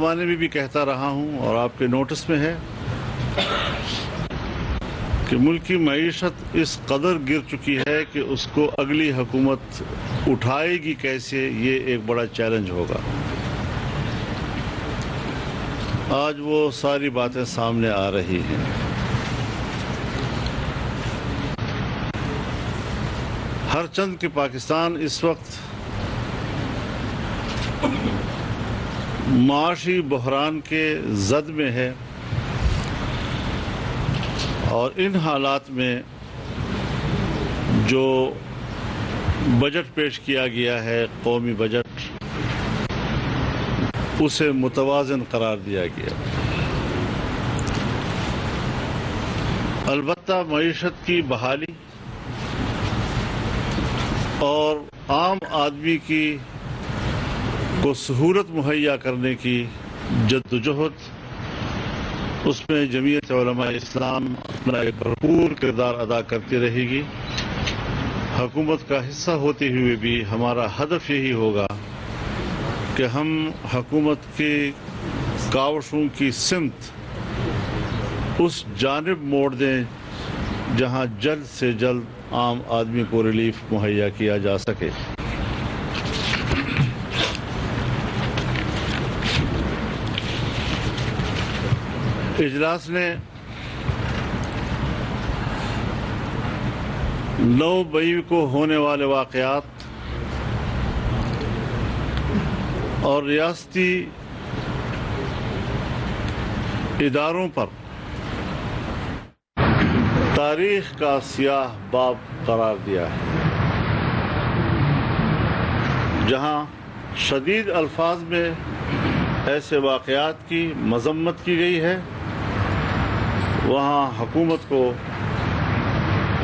زمانے میں بھی کہتا رہا ہوں اور آپ کے نوٹس میں ہے کہ ملک کی معیشت اس قدر گر چکی ہے کہ اس کو اگلی حکومت اٹھائے گی کیسے، یہ ایک بڑا چیلنج ہوگا۔ آج وہ ساری باتیں سامنے آ رہی ہیں۔ ہر چند کہ پاکستان اس وقت معاشی بحران کے زد میں ہے، اور ان حالات میں جو بجٹ پیش کیا گیا ہے، قومی بجٹ، اسے متوازن قرار دیا گیا۔ البتہ معیشت کی بحالی اور عام آدمی کو سہولت مہیا کرنے کی جدوجہد، اس میں جمعیت علماء اسلام اپنا ایک بھرپور کردار ادا کرتی رہے گی۔ حکومت کا حصہ ہوتے ہوئے بھی ہمارا ہدف یہی ہوگا کہ ہم حکومت کے کاوشوں کی سمت اس جانب موڑ دیں جہاں جلد سے جلد عام آدمی کو ریلیف مہیا کیا جا سکے۔ اجلاس نے 9 مئی کو ہونے والے واقعات اور ریاستی اداروں پر تاریخ کا سیاہ باب قرار دیا ہے، جہاں شدید الفاظ میں ایسے واقعات کی مذمت کی گئی ہے، وہاں حکومت کو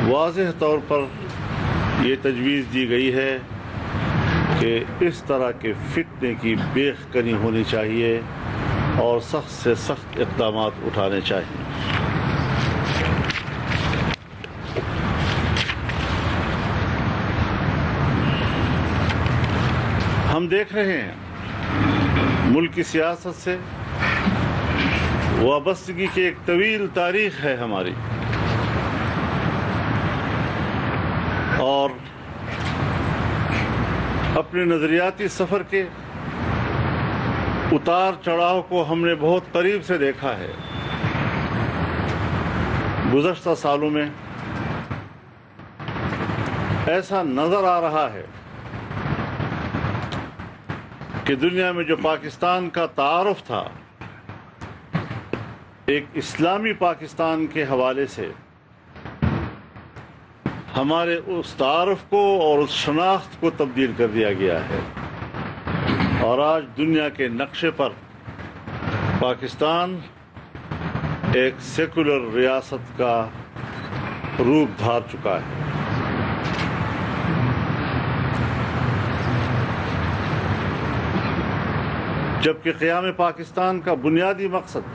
واضح طور پر یہ تجویز دی گئی ہے کہ اس طرح کے فتنے کی بیخ کنی ہونی چاہیے اور سخت سے سخت اقدامات اٹھانے چاہیے۔ ہم دیکھ رہے ہیں ملک کی سیاست سے وابستگی کی ایک طویل تاریخ ہے ہماری، اور اپنے نظریاتی سفر کے اتار چڑھاؤ کو ہم نے بہت قریب سے دیکھا ہے۔ گزشتہ سالوں میں ایسا نظر آ رہا ہے کہ دنیا میں جو پاکستان کا تعارف تھا، ایک اسلامی پاکستان کے حوالے سے ہمارے اس تعارف کو اور اس شناخت کو تبدیل کر دیا گیا ہے، اور آج دنیا کے نقشے پر پاکستان ایک سیکولر ریاست کا روپ دھار چکا ہے۔ جبکہ قیام پاکستان کا بنیادی مقصد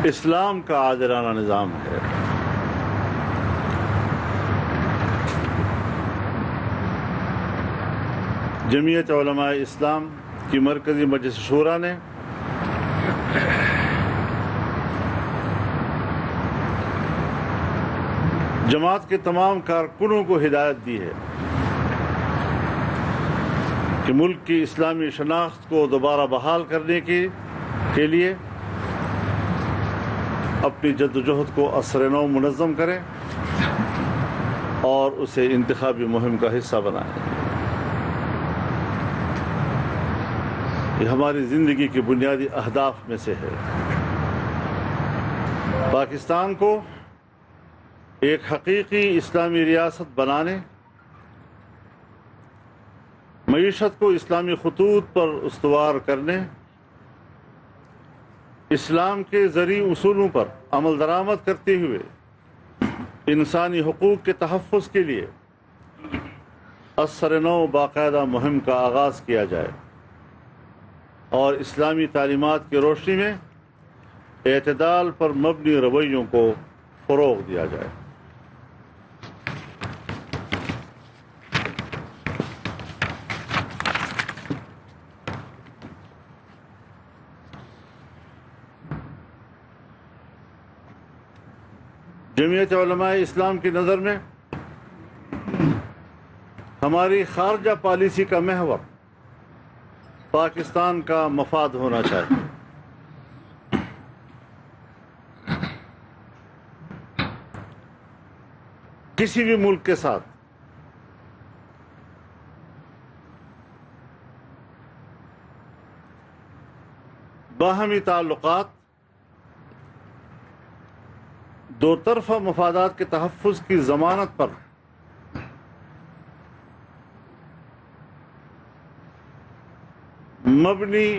اسلام کا عادلانہ نظام ہے۔ جمعیت علماء اسلام کی مرکزی مجلس شورا نے جماعت کے تمام کارکنوں کو ہدایت دی ہے کہ ملک کی اسلامی شناخت کو دوبارہ بحال کرنے کے لیے اپنی جدوجہد کو عصر نو منظم کریں اور اسے انتخابی مہم کا حصہ بنائیں۔ یہ ہماری زندگی کے بنیادی اہداف میں سے ہے۔ پاکستان کو ایک حقیقی اسلامی ریاست بنانے، معیشت کو اسلامی خطوط پر استوار کرنے، اسلام کے زرعی اصولوں پر عمل درآمد کرتے ہوئے انسانی حقوق کے تحفظ کے لیے عصر نو باقاعدہ مہم کا آغاز کیا جائے اور اسلامی تعلیمات کی روشنی میں اعتدال پر مبنی رویوں کو فروغ دیا جائے۔ جمعیت علماء اسلام کی نظر میں ہماری خارجہ پالیسی کا محور پاکستان کا مفاد ہونا چاہیے۔ کسی بھی ملک کے ساتھ باہمی تعلقات دو طرفہ مفادات کے تحفظ کی ضمانت پر مبنی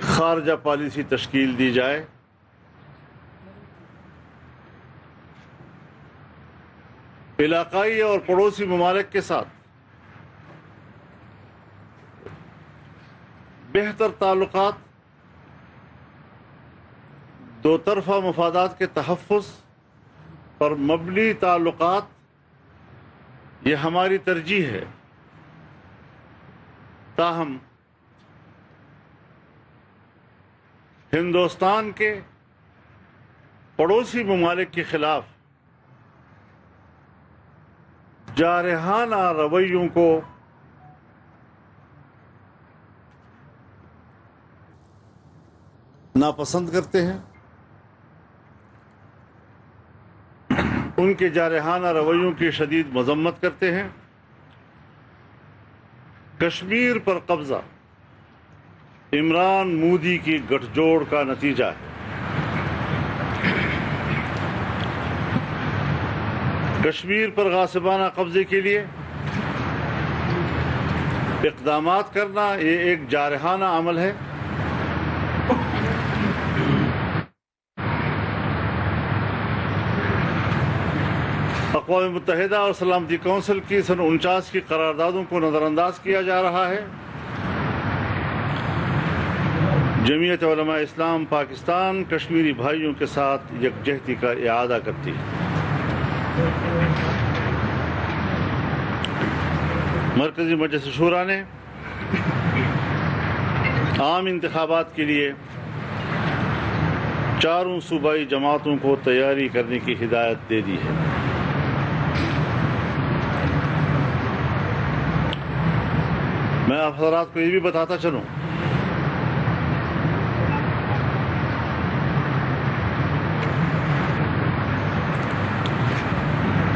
خارجہ پالیسی تشکیل دی جائے۔ علاقائی اور پڑوسی ممالک کے ساتھ بہتر تعلقات، دو طرفہ مفادات کے تحفظ پر مبنی تعلقات، یہ ہماری ترجیح ہے۔ تاہم ہندوستان کے پڑوسی ممالک کے خلاف جارحانہ رویوں کو ناپسند کرتے ہیں، ان کے جارحانہ رویوں کی شدید مذمت کرتے ہیں۔ کشمیر پر قبضہ عمران مودی کی گٹھ جوڑ کا نتیجہ ہے۔ کشمیر پر غاصبانہ قبضے کے لیے اقدامات کرنا یہ ایک جارحانہ عمل ہے۔ اقوام متحدہ اور سلامتی کونسل کی سن 49 کی قراردادوں کو نظر انداز کیا جا رہا ہے۔ جمعیت علماء اسلام پاکستان کشمیری بھائیوں کے ساتھ یکجہتی کا اعادہ کرتی ہے۔ مرکزی مجلس شورا نے عام انتخابات کے لیے چاروں صوبائی جماعتوں کو تیاری کرنے کی ہدایت دے دی ہے۔ میں آپ حضرات کو یہ بھی بتاتا چلوں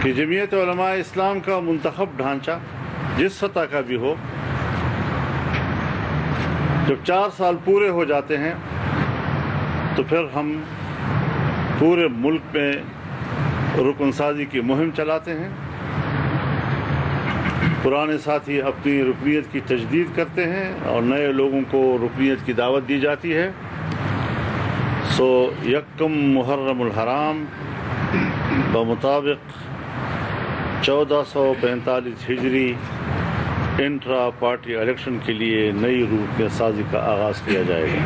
کہ جمعیت علماء اسلام کا منتخب ڈھانچہ جس سطح کا بھی ہو، جب 4 سال پورے ہو جاتے ہیں تو پھر ہم پورے ملک میں رکن سازی کی مہم چلاتے ہیں۔ پرانے ساتھی اپنی رکنیت کی تجدید کرتے ہیں اور نئے لوگوں کو رکنیت کی دعوت دی جاتی ہے۔ سو 1 محرم الحرام بمطابق 1445 ہجری انٹرا پارٹی الیکشن کے لیے نئی رکن سازی کا آغاز کیا جائے گا۔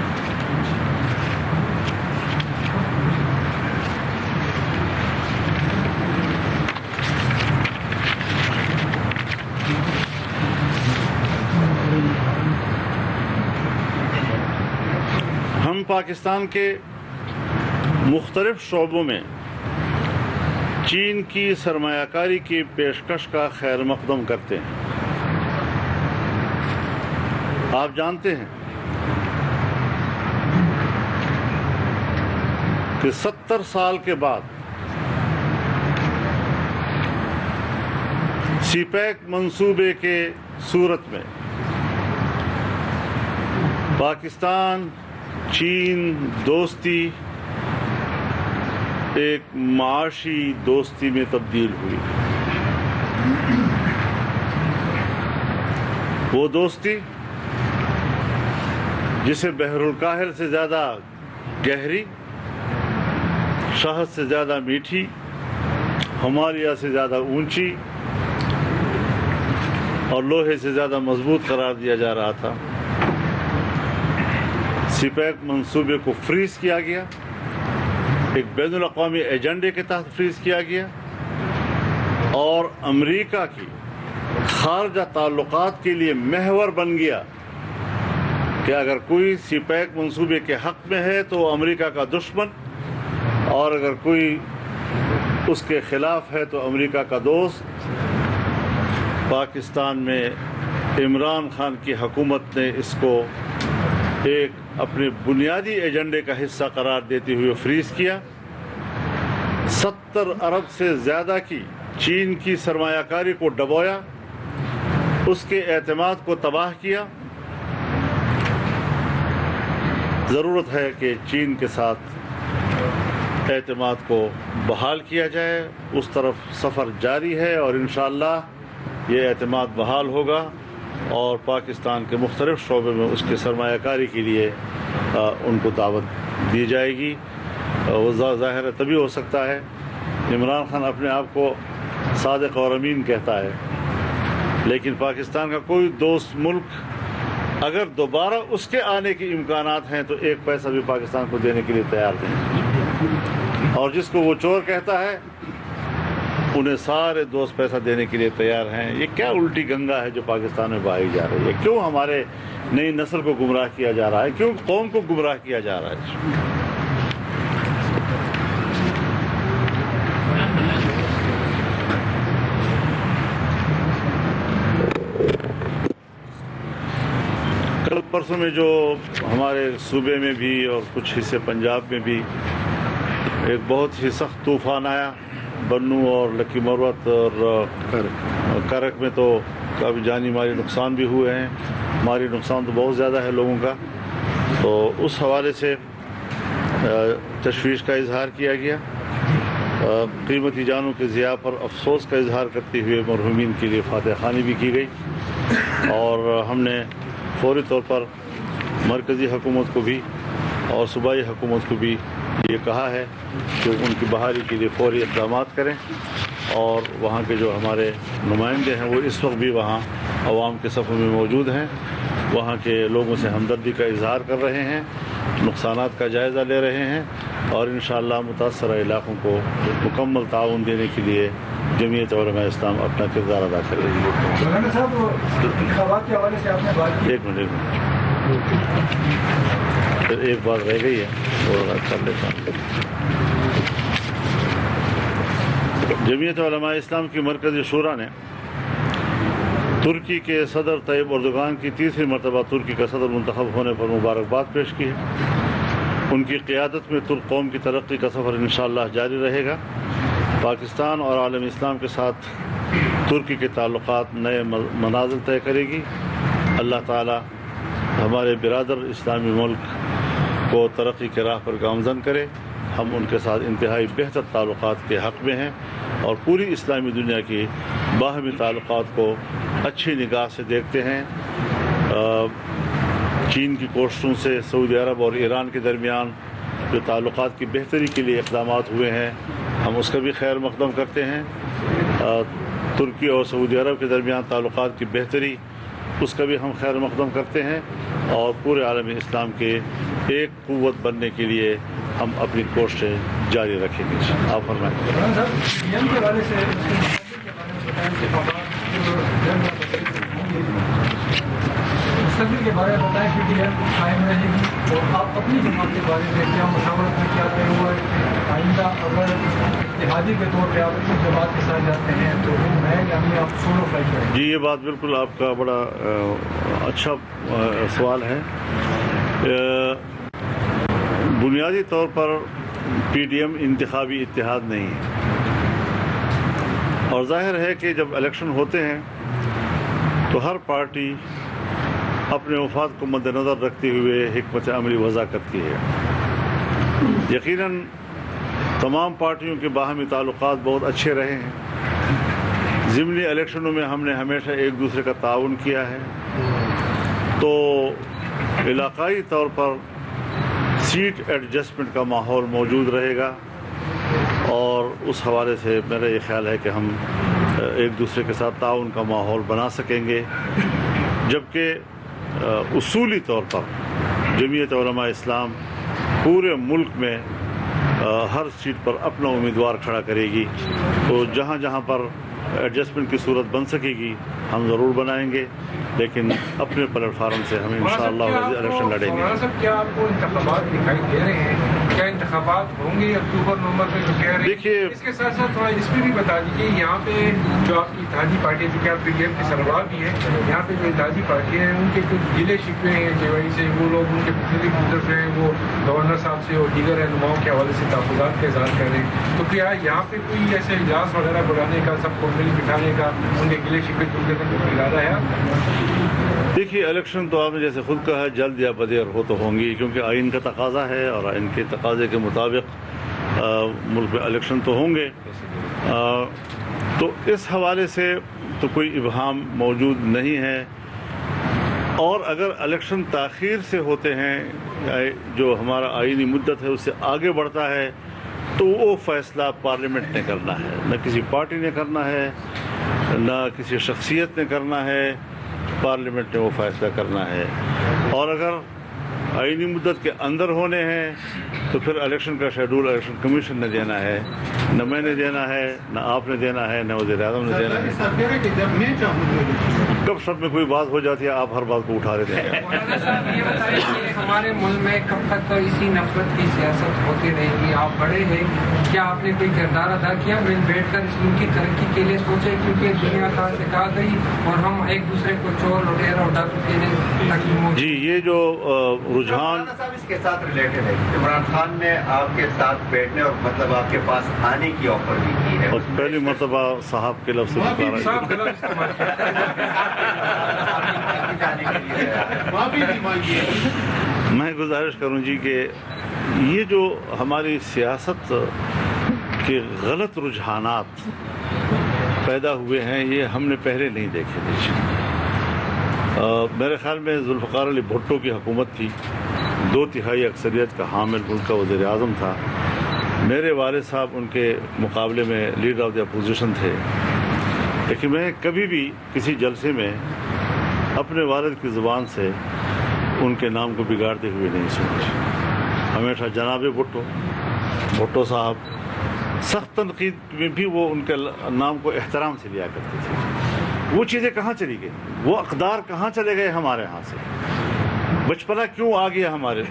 ہم پاکستان کے مختلف شعبوں میں چین کی سرمایہ کاری کی پیشکش کا خیر مقدم کرتے ہیں۔ آپ جانتے ہیں کہ 70 سال کے بعد سی پیک منصوبے کے صورت میں پاکستان چین دوستی ایک معاشی دوستی میں تبدیل ہوئی۔ وہ دوستی جسے بحر الکاہل سے زیادہ گہری، شہد سے زیادہ میٹھی، ہمالیہ سے زیادہ اونچی اور لوہے سے زیادہ مضبوط قرار دیا جا رہا تھا، سی پیک منصوبے کو فریز کیا گیا، ایک بین الاقوامی ایجنڈے کے تحت فریز کیا گیا، اور امریکہ کی خارجہ تعلقات کے لیے محور بن گیا کہ اگر کوئی سی پیک منصوبے کے حق میں ہے تو امریکہ کا دشمن اور اگر کوئی اس کے خلاف ہے تو امریکہ کا دوست پاکستان میں عمران خان کی حکومت نے اس کو ایک اپنے بنیادی ایجنڈے کا حصہ قرار دیتے ہوئے فریز کیا. 70 ارب سے زیادہ کی چین کی سرمایہ کاری کو ڈبویا، اس کے اعتماد کو تباہ کیا. ضرورت ہے کہ چین کے ساتھ اعتماد کو بحال کیا جائے. اس طرف سفر جاری ہے اور انشاءاللہ یہ اعتماد بحال ہوگا اور پاکستان کے مختلف شعبے میں اس کے سرمایہ کاری کے لیے ان کو دعوت دی جائے گی. وہ ظاہر ہے تبھی ہو سکتا ہے. عمران خان اپنے آپ کو صادق اور امین کہتا ہے، لیکن پاکستان کا کوئی دوست ملک اگر دوبارہ اس کے آنے کے امکانات ہیں تو ایک پیسہ بھی پاکستان کو دینے کے لیے تیار نہیں. اور جس کو وہ چور کہتا ہے انہیں سارے دوست پیسہ دینے کے لیے تیار ہیں. یہ کیا الٹی گنگا ہے جو پاکستان میں بہائی جا رہی ہے؟ کیوں ہمارے نئی نسل کو گمراہ کیا جا رہا ہے؟ کیوں قوم کو گمراہ کیا جا رہا ہے؟ کل پرسوں میں جو ہمارے صوبے میں بھی اور کچھ حصے پنجاب میں بھی ایک بہت ہی سخت طوفان آیا. بنو اور لکی مروت اور کرک میں تو کافی جانی مالی نقصان بھی ہوئے ہیں. مالی نقصان تو بہت زیادہ ہے لوگوں کا. تو اس حوالے سے تشویش کا اظہار کیا گیا. قیمتی جانوں کے ضیاع پر افسوس کا اظہار کرتے ہوئے مرحومین کے لیے فاتح خوانی بھی کی گئی. اور ہم نے فوری طور پر مرکزی حکومت کو بھی اور صوبائی حکومت کو بھی یہ کہا ہے کہ ان کی بحالی کے لیے فوری اقدامات کریں. اور وہاں کے جو ہمارے نمائندے ہیں وہ اس وقت بھی وہاں عوام کے صفوں میں موجود ہیں. وہاں کے لوگوں سے ہمدردی کا اظہار کر رہے ہیں، نقصانات کا جائزہ لے رہے ہیں اور انشاءاللہ متاثرہ علاقوں کو مکمل تعاون دینے کے لیے جمعیت علماء اسلام اپنا کردار ادا کرے گی. ایک منٹ پھر ایک بات رہ گئی ہے وہ کر لیتا ہوں. جمعیت علماء اسلام کی مرکزی شورا نے ترکی کے صدر طیب اردوغان کی تیسری مرتبہ ترکی کا صدر منتخب ہونے پر مبارکباد پیش کی ہے. ان کی قیادت میں ترک قوم کی ترقی کا سفر انشاءاللہ جاری رہے گا. پاکستان اور عالم اسلام کے ساتھ ترکی کے تعلقات نئے منازل طے کرے گی. اللہ تعالی ہمارے برادر اسلامی ملک کو ترقی کے راہ پر گامزن کرے. ہم ان کے ساتھ انتہائی بہتر تعلقات کے حق میں ہیں اور پوری اسلامی دنیا کی باہمی تعلقات کو اچھی نگاہ سے دیکھتے ہیں. چین کی کوششوں سے سعودی عرب اور ایران کے درمیان جو تعلقات کی بہتری کے لیے اقدامات ہوئے ہیں ہم اس کا بھی خیر مقدم کرتے ہیں. ترکی اور سعودی عرب کے درمیان تعلقات کی بہتری اس کا بھی ہم خیر مقدم کرتے ہیں اور پورے عالم اسلام کے ایک قوت بننے کے لیے ہم اپنی کوششیں جاری رکھیں گے. آپ فرمائیں. مستقبل کے بارے میں بتائیں کہ پی ٹی ایم قائم رہے گی اور آپ اپنی جماعت کے بارے میں کیا مشاورت میں کیا طے ہوا ہے؟ آئندہ اگر اتحادی کے طور پہ آپ اپنی جماعت کے ساتھ جاتے ہیں تو میں یعنی آپ سولو فلائی کریں؟ جی یہ بات بالکل آپ کا بڑا اچھا سوال ہے. بنیادی طور پر پی ڈی ایم انتخابی اتحاد نہیں ہے اور ظاہر ہے کہ جب الیکشن ہوتے ہیں تو ہر پارٹی اپنے مفاد کو مد نظر رکھتے ہوئے حکمت عملی وضع کرتی ہے. یقیناً تمام پارٹیوں کے باہمی تعلقات بہت اچھے رہے ہیں. ضمنی الیکشنوں میں ہم نے ہمیشہ ایک دوسرے کا تعاون کیا ہے. تو علاقائی طور پر سیٹ ایڈجسٹمنٹ کا ماحول موجود رہے گا اور اس حوالے سے میرا یہ خیال ہے کہ ہم ایک دوسرے کے ساتھ تعاون کا ماحول بنا سکیں گے. جبکہ اصولی طور پر جمعیت علماء اسلام پورے ملک میں ہر سیٹ پر اپنا امیدوار کھڑا کرے گی. تو جہاں جہاں پر ایڈجسٹمنٹ کی صورت بن سکے گی ہم ضرور بنائیں گے، لیکن اپنے پلیٹ فارم سے ہم انشاءاللہ الیکشن لڑیں گے. کیا آپ کو انتخابات دکھائی دے رہے ہیں کیا انتخابات ہوں گے اکتوبر نومبر میں جو کہہ رہے ہیں؟ دیکھیے، اس کے ساتھ ساتھ تھوڑا اس پہ بھی بتا دیجیے یہاں پہ جو آپ کی اتحادی پارٹی جو کہ آپ پی ڈی ایم کی سربراہ بھی ہے، یہاں پہ جو اتحادی پارٹی ہیں ان کے کچھ گلے شکوے ہیں جے وائی سے، وہ لوگ ان کے مختلف طرف ہیں، وہ گورنر صاحب سے اور دیگر رہنماؤں کے حوالے سے تحفظات کا اظہار کر رہے ہیں، تو کیا یہاں پہ کوئی ایسے اجلاس وغیرہ بلانے کا، سب کو مل بٹھانے کا، ان کے گلے شکوے دور کرنے کا کوئی ارادہ ہے آپ کا؟ دیکھیے، الیکشن تو آپ نے جیسے خود کہا ہے جلد یا بدیر ہو تو ہوں گی، کیونکہ آئین کا تقاضا ہے اور آئین کے تقاضے کے مطابق ملک میں الیکشن تو ہوں گے۔ تو اس حوالے سے تو کوئی ابہام موجود نہیں ہے، اور اگر الیکشن تاخیر سے ہوتے ہیں، جو ہمارا آئینی مدت ہے اس سے آگے بڑھتا ہے، تو وہ فیصلہ پارلیمنٹ نے کرنا ہے، نہ کسی پارٹی نے کرنا ہے، نہ کسی شخصیت نے کرنا ہے، پارلیمنٹ نے وہ فیصلہ کرنا ہے۔ اور اگر آئینی مدت کے اندر ہونے ہیں تو پھر الیکشن کا شیڈول الیکشن کمیشن نے دینا ہے، نہ میں نے دینا ہے، نہ آپ نے دینا ہے، نہ وزیر اعظم نے دینا ہے۔ کب سب میں کوئی بات ہو جاتی ہے آپ ہر بات کو اٹھا لیتے ہیں۔ مولانا صاحب یہ بتائیں کہ ہمارے ملک میں کب تک تو اسی نفرت کی سیاست ہوتی رہے گی؟ آپ بڑے ہیں، کیا آپ نے کوئی کردار ادا کیا مل بیٹھ کر اس ملک کی ترقی کے لیے سوچے؟ کیونکہ دنیا کا سکھا گئی اور ہم ایک دوسرے کو چور لٹیرا اور ڈاکو کے لیے جی، یہ جو رجحان صاحب اس کے ساتھ ریلیٹڈ ہے، عمران خان نے آپ کے ساتھ بیٹھنے اور مطلب آپ کے پاس آنے کی آفر بھی کی ہے، اور پہلی مرتبہ صاحب کے لفظ سے پکارا ہے۔ صاحب غلط استعمال میں گزارش کروں جی کہ یہ جو ہماری سیاست کے غلط رجحانات پیدا ہوئے ہیں، یہ ہم نے پہلے نہیں دیکھے تھے۔ میرے خیال میں ذوالفقار علی بھٹو کی حکومت تھی، 2/3 اکثریت کا حامل ملک کا وزیر اعظم تھا۔ میرے والد صاحب ان کے مقابلے میں لیڈر آف دی اپوزیشن تھے، لیکن میں کبھی بھی کسی جلسے میں اپنے والد کی زبان سے ان کے نام کو بگاڑتے ہوئے نہیں سنا۔ ہمیشہ جناب بھٹو صاحب، سخت تنقید میں بھی وہ ان کے نام کو احترام سے لیا کرتے تھے۔ وہ چیزیں کہاں چلی گئی؟ وہ اقدار کہاں چلے گئے ہمارے ہاں سے؟ بچپنا کیوں آ گیا ہمارے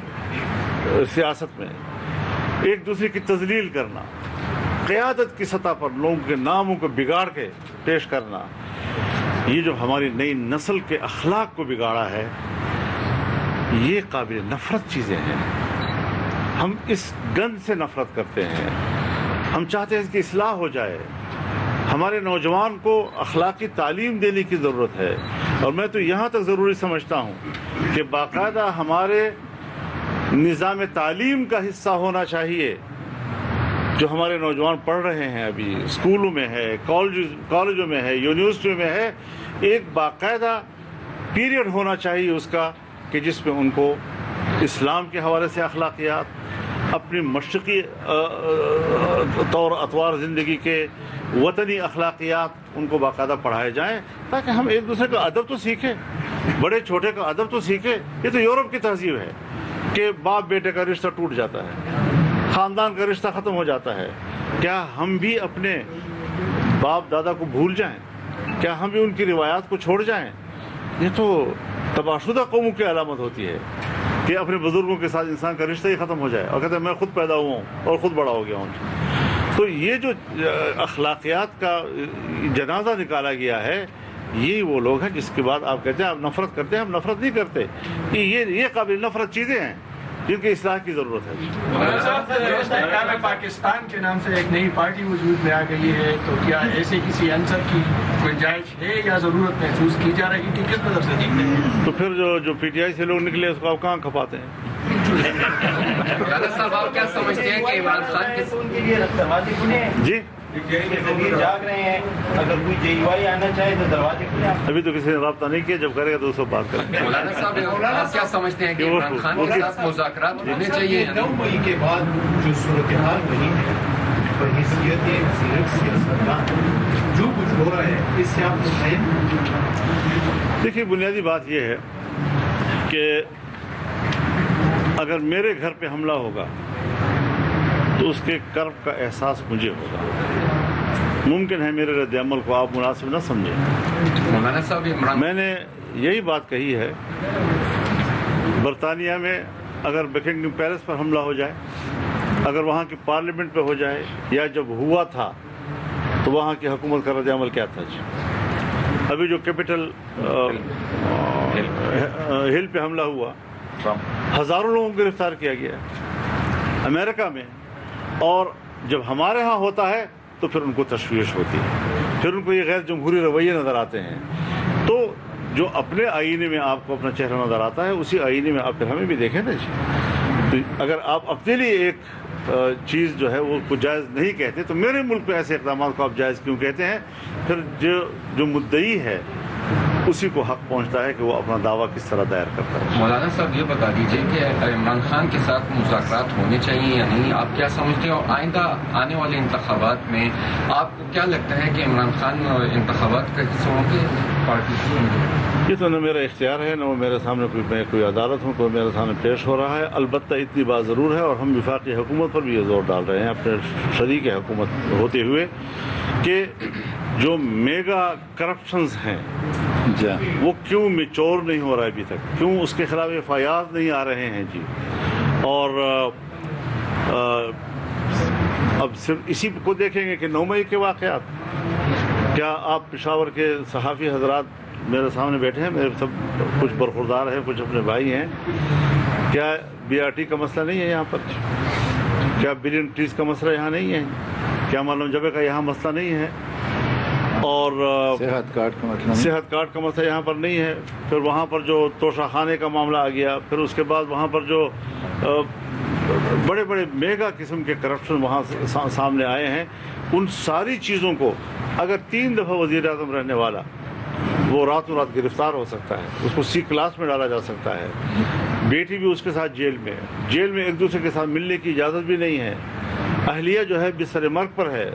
سیاست میں؟ ایک دوسرے کی تذلیل کرنا، قیادت کی سطح پر لوگوں کے ناموں کو بگاڑ کے پیش کرنا، یہ جو ہماری نئی نسل کے اخلاق کو بگاڑا ہے، یہ قابل نفرت چیزیں ہیں۔ ہم اس گند سے نفرت کرتے ہیں، ہم چاہتے ہیں اس کی اصلاح ہو جائے۔ ہمارے نوجوان کو اخلاقی تعلیم دینے کی ضرورت ہے، اور میں تو یہاں تک ضروری سمجھتا ہوں کہ باقاعدہ ہمارے نظام تعلیم کا حصہ ہونا چاہیے۔ جو ہمارے نوجوان پڑھ رہے ہیں ابھی اسکولوں میں ہے، کالجوں میں ہے، یونیورسٹیوں میں ہے، ایک باقاعدہ پیریڈ ہونا چاہیے اس کا کہ جس میں ان کو اسلام کے حوالے سے اخلاقیات، اپنی مشرقی طور اطوار زندگی کے وطنی اخلاقیات ان کو باقاعدہ پڑھائے جائیں، تاکہ ہم ایک دوسرے کا ادب تو سیکھیں، بڑے چھوٹے کا ادب تو سیکھیں۔ یہ تو یورپ کی تہذیب ہے کہ باپ بیٹے کا رشتہ ٹوٹ جاتا ہے، خاندان کا رشتہ ختم ہو جاتا ہے۔ کیا ہم بھی اپنے باپ دادا کو بھول جائیں؟ کیا ہم بھی ان کی روایات کو چھوڑ جائیں؟ یہ تو تباہ شدہ قوموں کی علامت ہوتی ہے کہ اپنے بزرگوں کے ساتھ انسان کا رشتہ ہی ختم ہو جائے اور کہتے ہیں میں خود پیدا ہوا ہوں اور خود بڑا ہو گیا ہوں۔ تو یہ جو اخلاقیات کا جنازہ نکالا گیا ہے، یہی وہ لوگ ہیں جس کے بعد آپ کہتے ہیں آپ نفرت کرتے ہیں۔ ہم نفرت نہیں کرتے، یہ قابل نفرت چیزیں ہیں جن کی اصلاح کی ضرورت ہے۔ استحکام پاکستان کے نام سے ایک نئی پارٹی وجود میں آ گئی ہے، تو کیا ایسے کسی عنصر کی گنجائش ہے یا ضرورت محسوس کی جا رہی تھی؟ کس طرف سے دیکھتے ہیں؟ تو پھر جو پی ٹی آئی سے لوگ نکلے اس کو آپ کہاں کھپاتے ہیں؟ مولانا صاحب آپ کیا سمجھتے ہیں کہ عمران خان کے ان کے لیے دروازے کھلے ہیں، جی، جاگ رہے ہیں، اگر کوئی JY آنا چاہے تو دروازے کھلے ہیں۔ ابھی تو کسی نے رابطہ نہیں کیا، جب کرے گا تو اس کو بات کریں گے۔ مولانا صاحب آپ کیا سمجھتے ہیں کہ عمران خان کے ساتھ مذاکرات ہونے چاہیے؟ 9 مئی کے بعد جو صورتحال بنی ہے بحیثیت وزیر سیاستدان، جو کچھ ہو رہا ہے اس سے آپ مطمئن؟ دیکھیے، بنیادی بات یہ ہے کہ اگر میرے گھر پہ حملہ ہوگا تو اس کے کرب کا احساس مجھے ہوگا۔ ممکن ہے میرے رد عمل کو آپ مناسب نہ سمجھیں۔ مولانا صاحب عمران میں نے یہی بات کہی ہے، برطانیہ میں اگر بکنگھم پیلس پر حملہ ہو جائے اگر وہاں کی پارلیمنٹ پہ ہو جائے یا جب ہوا تھا تو وہاں کی حکومت کا رد عمل کیا تھا جی؟ ابھی جو کیپٹل ہل پہ حملہ ہوا، ہزاروں لوگوں کو گرفتار کیا گیا امریکہ میں، اور جب ہمارے ہاں ہوتا ہے تو پھر ان کو تشویش ہوتی ہے، پھر ان کو یہ غیر جمہوری رویے نظر آتے ہیں. تو جو اپنے آئینے میں آپ کو اپنا چہرہ نظر آتا ہے اسی آئینے میں آپ پھر ہمیں بھی دیکھیں نا جی. تو اگر آپ اپنے لیے ایک چیز جو ہے وہ کو جائز نہیں کہتے تو میرے ملک میں ایسے اقدامات کو آپ جائز کیوں کہتے ہیں؟ پھر جو مدعی ہے اسی کو حق پہنچتا ہے کہ وہ اپنا دعویٰ کس طرح دائر کرتا ہے. مولانا صاحب یہ بتا دیجیے کہ عمران خان کے ساتھ مذاکرات ہونے چاہیے یا نہیں؟ آپ کیا سمجھتے ہیں؟ اور آئندہ آنے والے انتخابات میں آپ کو کیا لگتا ہے کہ عمران خان انتخابات کا حصہ ہوں گے پارٹی سے؟ یہ تو نہ میرا اختیار ہے، نہ وہ میرے سامنے کوئی عدالت ہوں، کوئی میرے سامنے پیش ہو رہا ہے. البتہ اتنی بات ضرور ہے، اور ہم وفاقی حکومت پر بھی یہ زور ڈال رہے ہیں اپنے شریک حکومت ہوتے ہوئے، کہ جو میگا کرپشنز ہیں وہ کیوں میچور نہیں ہو رہا ہے ابھی تک، کیوں اس کے خلاف FIR نہیں آ رہے ہیں جی. اور اب صرف اسی کو دیکھیں گے کہ 9 مئی کے واقعات، کیا آپ پشاور کے صحافی حضرات میرے سامنے بیٹھے ہیں، میرے سب کچھ برخوردار ہیں، کچھ اپنے بھائی ہیں، کیا BRT کا مسئلہ نہیں ہے یہاں پر؟ کیا بلین ٹریز کا مسئلہ یہاں نہیں ہے؟ کیا معلوم جبے کا یہاں مسئلہ نہیں ہے؟ اور صحت کارڈ کا مسئلہ یہاں پر نہیں ہے؟ پھر وہاں پر جو توشہ خانے کا معاملہ آ گیا، پھر اس کے بعد وہاں پر جو بڑے بڑے میگا قسم کے کرپشن وہاں سامنے آئے ہیں، ان ساری چیزوں کو اگر 3 دفعہ وزیر اعظم رہنے والا وہ راتوں رات گرفتار ہو سکتا ہے، اس کو C کلاس میں ڈالا جا سکتا ہے، بیٹی بھی اس کے ساتھ جیل میں ایک دوسرے کے ساتھ ملنے کی اجازت بھی نہیں ہے، اہلیہ جو ہے بستر مرگ پر ہے،